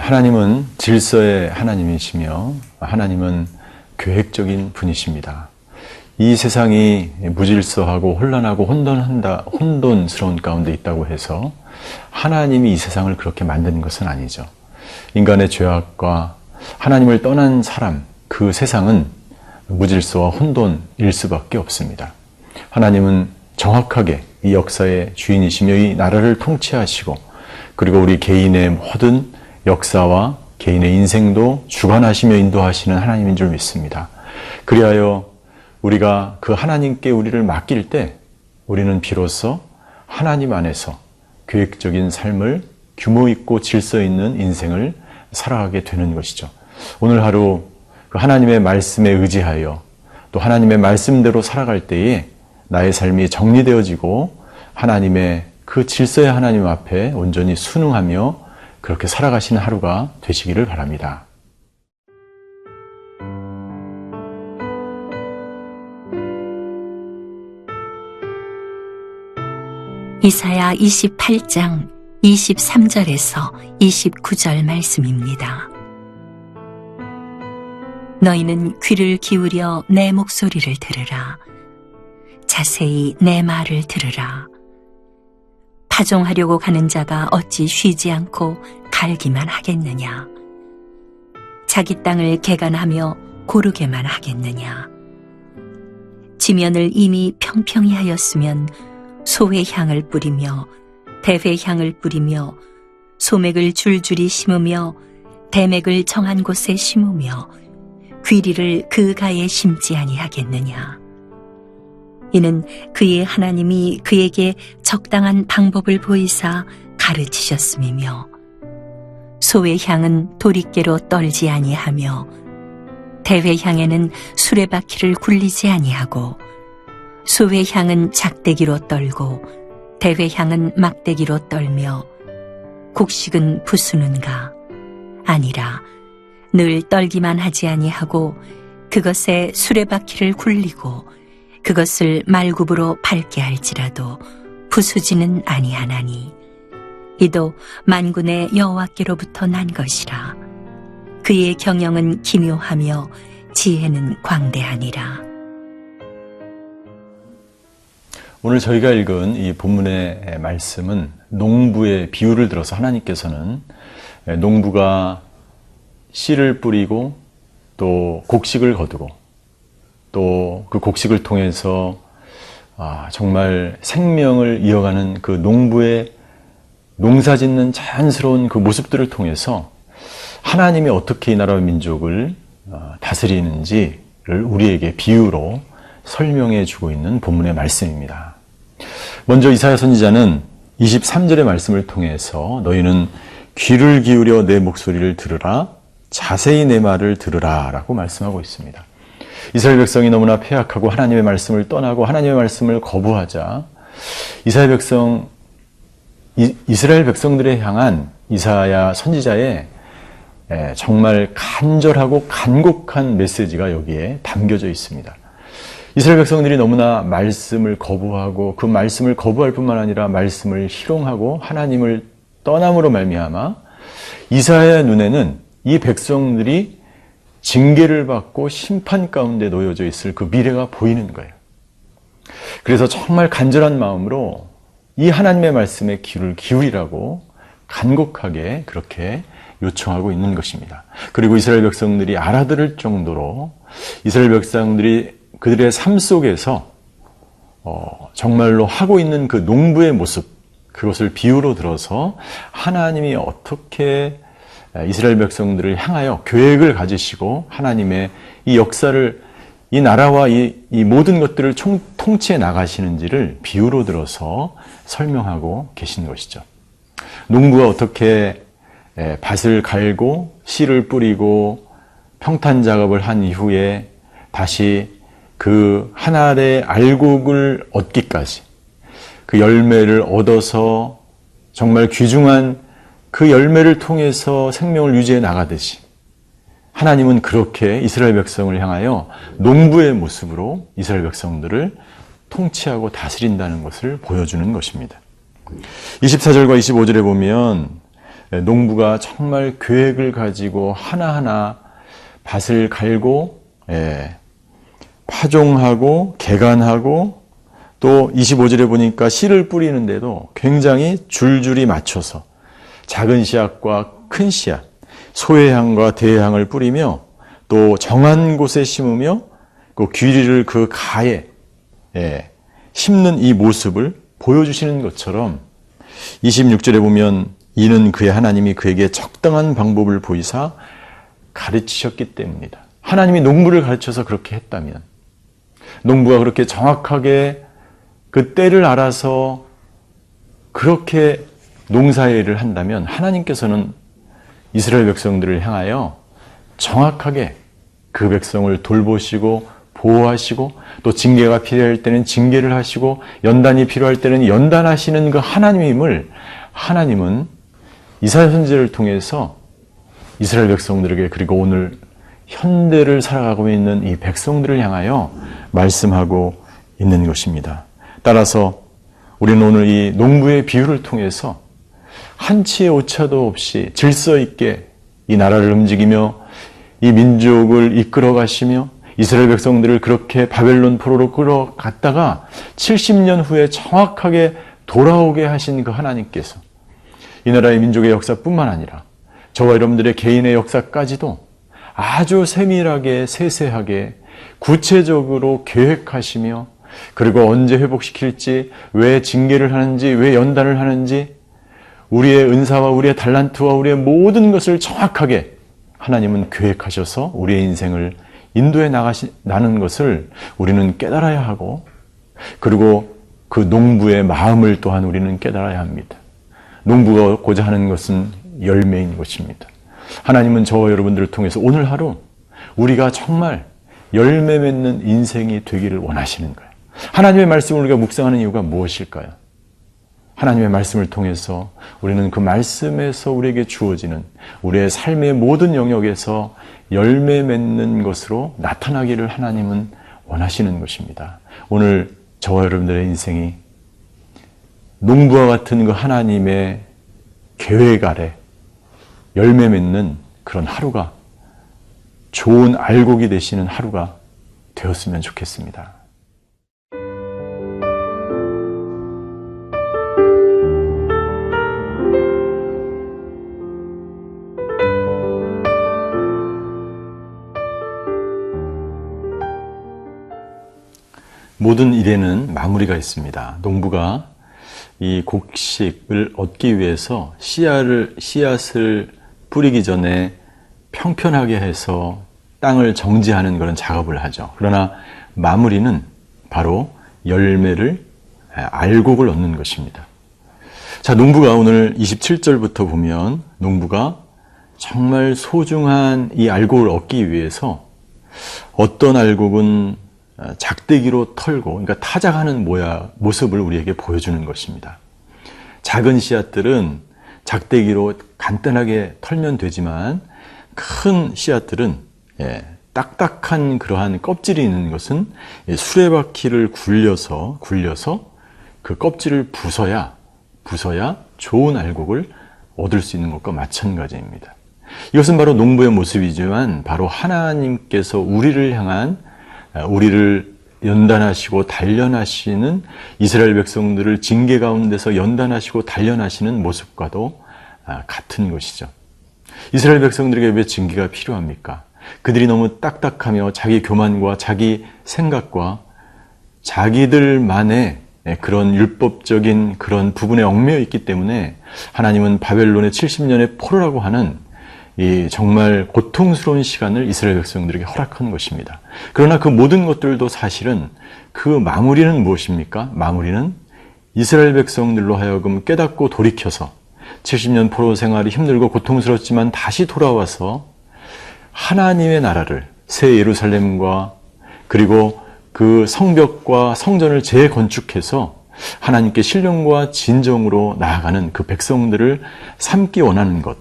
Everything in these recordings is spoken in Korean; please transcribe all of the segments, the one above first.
하나님은 질서의 하나님이시며 하나님은 계획적인 분이십니다. 이 세상이 무질서하고 혼란하고 혼돈스러운 가운데 있다고 해서 하나님이 이 세상을 그렇게 만드는 것은 아니죠. 인간의 죄악과 하나님을 떠난 사람, 그 세상은 무질서와 혼돈일 수밖에 없습니다. 하나님은 정확하게 이 역사의 주인이시며 이 나라를 통치하시고 그리고 우리 개인의 모든 역사와 개인의 인생도 주관하시며 인도하시는 하나님인 줄 믿습니다. 그리하여 우리가 그 하나님께 우리를 맡길 때 우리는 비로소 하나님 안에서 계획적인 삶을 규모 있고 질서 있는 인생을 살아가게 되는 것이죠. 오늘 하루 그 하나님의 말씀에 의지하여 또 하나님의 말씀대로 살아갈 때에 나의 삶이 정리되어지고 하나님의 그 질서의 하나님 앞에 온전히 순응하며 그렇게 살아가시는 하루가 되시기를 바랍니다. 이사야 28장 23절에서 29절 말씀입니다. 너희는 귀를 기울여 내 목소리를 들으라. 자세히 내 말을 들으라. 파종하려고 가는 자가 어찌 쉬지 않고 갈기만 하겠느냐. 자기 땅을 개간하며 고르게만 하겠느냐. 지면을 이미 평평히 하였으면 소의 향을 뿌리며 대회 향을 뿌리며 소맥을 줄줄이 심으며 대맥을 정한 곳에 심으며 귀리를 그 가에 심지 아니하겠느냐. 이는 그의 하나님이 그에게 적당한 방법을 보이사 가르치셨음이며 소의 향은 도리깨로 떨지 아니하며 대회 향에는 수레바퀴를 굴리지 아니하고 소의 향은 작대기로 떨고 대회 향은 막대기로 떨며 곡식은 부수는가 아니라 늘 떨기만 하지 아니하고 그것에 수레바퀴를 굴리고 그것을 말굽으로 밟게 할지라도 부수지는 아니하나니 이도 만군의 여호와께로부터 난 것이라. 그의 경영은 기묘하며 지혜는 광대하니라. 오늘 저희가 읽은 이 본문의 말씀은 농부의 비유를 들어서 하나님께서는 농부가 씨를 뿌리고 또 곡식을 거두고 또 그 곡식을 통해서 정말 생명을 이어가는 그 농부의 농사짓는 자연스러운 그 모습들을 통해서 하나님이 어떻게 이 나라와 민족을 다스리는지를 우리에게 비유로 설명해 주고 있는 본문의 말씀입니다. 먼저 이사야 선지자는 23절의 말씀을 통해서 너희는 귀를 기울여 내 목소리를 들으라, 자세히 내 말을 들으라 라고 말씀하고 있습니다. 이스라엘 백성이 너무나 패악하고 하나님의 말씀을 떠나고 하나님의 말씀을 거부하자 이스라엘 백성들에 향한 이사야 선지자의 정말 간절하고 간곡한 메시지가 여기에 담겨져 있습니다. 이스라엘 백성들이 너무나 말씀을 거부하고 그 말씀을 거부할 뿐만 아니라 말씀을 희롱하고 하나님을 떠남으로 말미암아 이사야의 눈에는 이 백성들이 징계를 받고 심판 가운데 놓여져 있을 그 미래가 보이는 거예요. 그래서 정말 간절한 마음으로 이 하나님의 말씀에 귀를 기울이라고 간곡하게 그렇게 요청하고 있는 것입니다. 그리고 이스라엘 백성들이 알아들을 정도로 이스라엘 백성들이 그들의 삶 속에서 정말로 하고 있는 그 농부의 모습, 그것을 비유로 들어서 하나님이 어떻게 이스라엘 백성들을 향하여 계획을 가지시고 하나님의 이 역사를 이 나라와 이 모든 것들을 통치해 나가시는지를 비유로 들어서 설명하고 계신 것이죠. 농부가 어떻게 밭을 갈고 씨를 뿌리고 평탄 작업을 한 이후에 다시 그 한 알의 알곡을 얻기까지 그 열매를 얻어서 정말 귀중한 그 열매를 통해서 생명을 유지해 나가듯이 하나님은 그렇게 이스라엘 백성을 향하여 농부의 모습으로 이스라엘 백성들을 통치하고 다스린다는 것을 보여주는 것입니다. 24절과 25절에 보면 농부가 정말 계획을 가지고 하나하나 밭을 갈고 파종하고 개간하고 또 25절에 보니까 씨를 뿌리는데도 굉장히 줄줄이 맞춰서 작은 씨앗과 큰 씨앗, 소의 향과 대의 향을 뿌리며 또 정한 곳에 심으며 그 귀리를 그 가에 심는 이 모습을 보여주시는 것처럼 26절에 보면 이는 그의 하나님이 그에게 적당한 방법을 보이사 가르치셨기 때문이다. 하나님이 농부를 가르쳐서 그렇게 했다면, 농부가 그렇게 정확하게 그 때를 알아서 그렇게 농사일을 한다면 하나님께서는 이스라엘 백성들을 향하여 정확하게 그 백성을 돌보시고 보호하시고 또 징계가 필요할 때는 징계를 하시고 연단이 필요할 때는 연단하시는 그 하나님임을 하나님은 이사야 선지자를 통해서 이스라엘 백성들에게 그리고 오늘 현대를 살아가고 있는 이 백성들을 향하여 말씀하고 있는 것입니다. 따라서 우리는 오늘 이 농부의 비유를 통해서 한치의 오차도 없이 질서 있게 이 나라를 움직이며 이 민족을 이끌어 가시며 이스라엘 백성들을 그렇게 바벨론 포로로 끌어갔다가 70년 후에 정확하게 돌아오게 하신 그 하나님께서 이 나라의 민족의 역사뿐만 아니라 저와 여러분들의 개인의 역사까지도 아주 세밀하게 세세하게 구체적으로 계획하시며 그리고 언제 회복시킬지, 왜 징계를 하는지, 왜 연단을 하는지 우리의 은사와 우리의 달란트와 우리의 모든 것을 정확하게 하나님은 계획하셔서 우리의 인생을 인도해 나가는 것을 우리는 깨달아야 하고 그리고 그 농부의 마음을 또한 우리는 깨달아야 합니다. 농부가 고자 하는 것은 열매인 것입니다. 하나님은 저와 여러분들을 통해서 오늘 하루 우리가 정말 열매 맺는 인생이 되기를 원하시는 거예요. 하나님의 말씀을 우리가 묵상하는 이유가 무엇일까요? 하나님의 말씀을 통해서 우리는 그 말씀에서 우리에게 주어지는 우리의 삶의 모든 영역에서 열매 맺는 것으로 나타나기를 하나님은 원하시는 것입니다. 오늘 저와 여러분들의 인생이 농부와 같은 그 하나님의 계획 아래 열매 맺는 그런 하루가 좋은 알곡이 되시는 하루가 되었으면 좋겠습니다. 모든 일에는 마무리가 있습니다. 농부가 이 곡식을 얻기 위해서 씨앗을 뿌리기 전에 평평하게 해서 땅을 정지하는 그런 작업을 하죠. 그러나 마무리는 바로 열매를, 알곡을 얻는 것입니다. 자, 농부가 오늘 27절부터 보면 농부가 정말 소중한 이 알곡을 얻기 위해서 어떤 알곡은 작대기로 털고, 그러니까 타작하는 모습을 우리에게 보여주는 것입니다. 작은 씨앗들은 작대기로 간단하게 털면 되지만 큰 씨앗들은 딱딱한 그러한 껍질이 있는 것은 수레바퀴를 굴려서 그 껍질을 부숴야 좋은 알곡을 얻을 수 있는 것과 마찬가지입니다. 이것은 바로 농부의 모습이지만 바로 하나님께서 우리를 연단하시고 단련하시는 이스라엘 백성들을 징계 가운데서 연단하시고 단련하시는 모습과도 같은 것이죠. 이스라엘 백성들에게 왜 징계가 필요합니까? 그들이 너무 딱딱하며 자기 교만과 자기 생각과 자기들만의 그런 율법적인 그런 부분에 얽매여 있기 때문에 하나님은 바벨론의 70년의 포로라고 하는 이 정말 고통스러운 시간을 이스라엘 백성들에게 허락한 것입니다. 그러나 그 모든 것들도 사실은 그 마무리는 무엇입니까? 마무리는 이스라엘 백성들로 하여금 깨닫고 돌이켜서 70년 포로 생활이 힘들고 고통스럽지만 다시 돌아와서 하나님의 나라를 새 예루살렘과 그리고 그 성벽과 성전을 재건축해서 하나님께 신령과 진정으로 나아가는 그 백성들을 삼기 원하는 것,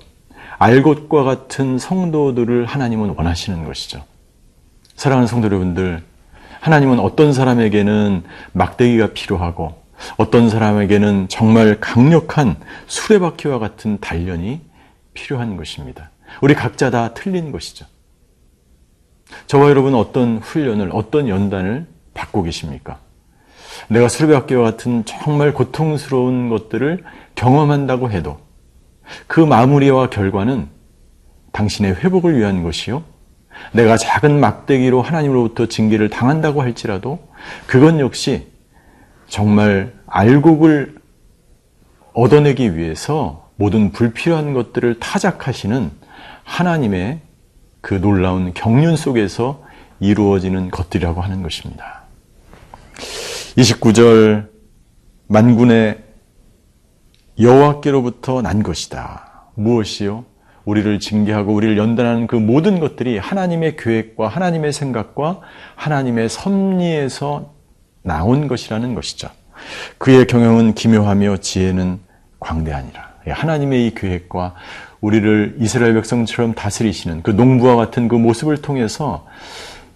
알곡과 같은 성도들을 하나님은 원하시는 것이죠. 사랑하는 성도 여러분들, 하나님은 어떤 사람에게는 막대기가 필요하고 어떤 사람에게는 정말 강력한 수레바퀴와 같은 단련이 필요한 것입니다. 우리 각자 다 틀린 것이죠. 저와 여러분은 어떤 훈련을, 어떤 연단을 받고 계십니까? 내가 수레바퀴와 같은 정말 고통스러운 것들을 경험한다고 해도 그 마무리와 결과는 당신의 회복을 위한 것이요. 내가 작은 막대기로 하나님으로부터 징계를 당한다고 할지라도 그건 역시 정말 알곡을 얻어내기 위해서 모든 불필요한 것들을 타작하시는 하나님의 그 놀라운 경륜 속에서 이루어지는 것들이라고 하는 것입니다. 29절 만군의 여호와께로부터 난 것이다. 무엇이요? 우리를 징계하고 우리를 연단하는 그 모든 것들이 하나님의 계획과 하나님의 생각과 하나님의 섭리에서 나온 것이라는 것이죠. 그의 경영은 기묘하며 지혜는 광대하니라. 하나님의 이 계획과 우리를 이스라엘 백성처럼 다스리시는 그 농부와 같은 그 모습을 통해서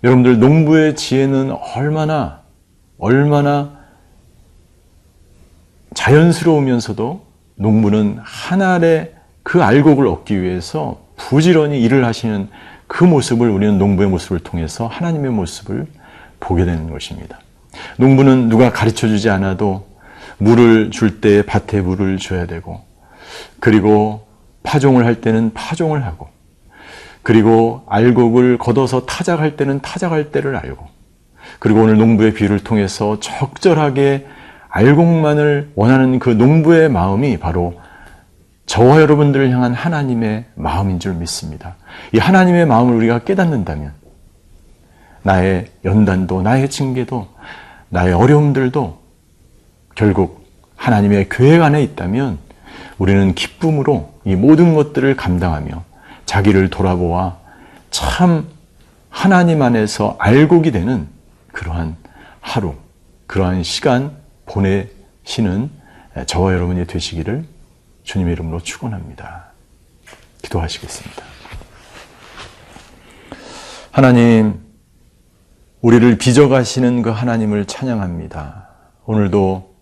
여러분들 농부의 지혜는 얼마나 자연스러우면서도 농부는 한 알의 그 알곡을 얻기 위해서 부지런히 일을 하시는 그 모습을 우리는 농부의 모습을 통해서 하나님의 모습을 보게 되는 것입니다. 농부는 누가 가르쳐주지 않아도 물을 줄 때 밭에 물을 줘야 되고, 그리고 파종을 할 때는 파종을 하고, 그리고 알곡을 걷어서 타작할 때는 타작할 때를 알고, 그리고 오늘 농부의 비유를 통해서 적절하게 알곡만을 원하는 그 농부의 마음이 바로 저와 여러분들을 향한 하나님의 마음인 줄 믿습니다. 이 하나님의 마음을 우리가 깨닫는다면 나의 연단도, 나의 징계도, 나의 어려움들도 결국 하나님의 계획 안에 있다면 우리는 기쁨으로 이 모든 것들을 감당하며 자기를 돌아보아 참 하나님 안에서 알곡이 되는 그러한 하루, 그러한 시간 보내시는 저와 여러분이 되시기를 주님의 이름으로 축원합니다. 기도하시겠습니다. 하나님, 우리를 빚어가시는 그 하나님을 찬양합니다. 오늘도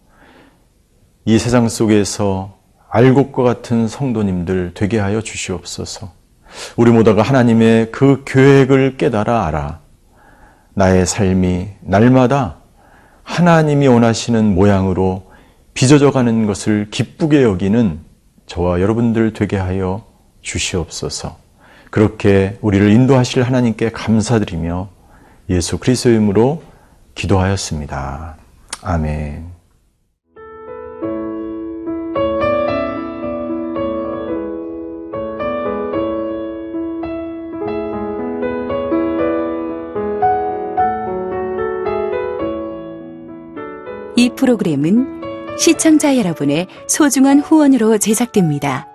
이 세상 속에서 알곡과 같은 성도님들 되게 하여 주시옵소서. 우리 모두가 하나님의 그 계획을 깨달아 알아 나의 삶이 날마다 하나님이 원하시는 모양으로 빚어져 가는 것을 기쁘게 여기는 저와 여러분들 되게 하여 주시옵소서. 그렇게 우리를 인도하실 하나님께 감사드리며 예수 그리스도의 이름으로 기도하였습니다. 아멘. 이 프로그램은 시청자 여러분의 소중한 후원으로 제작됩니다.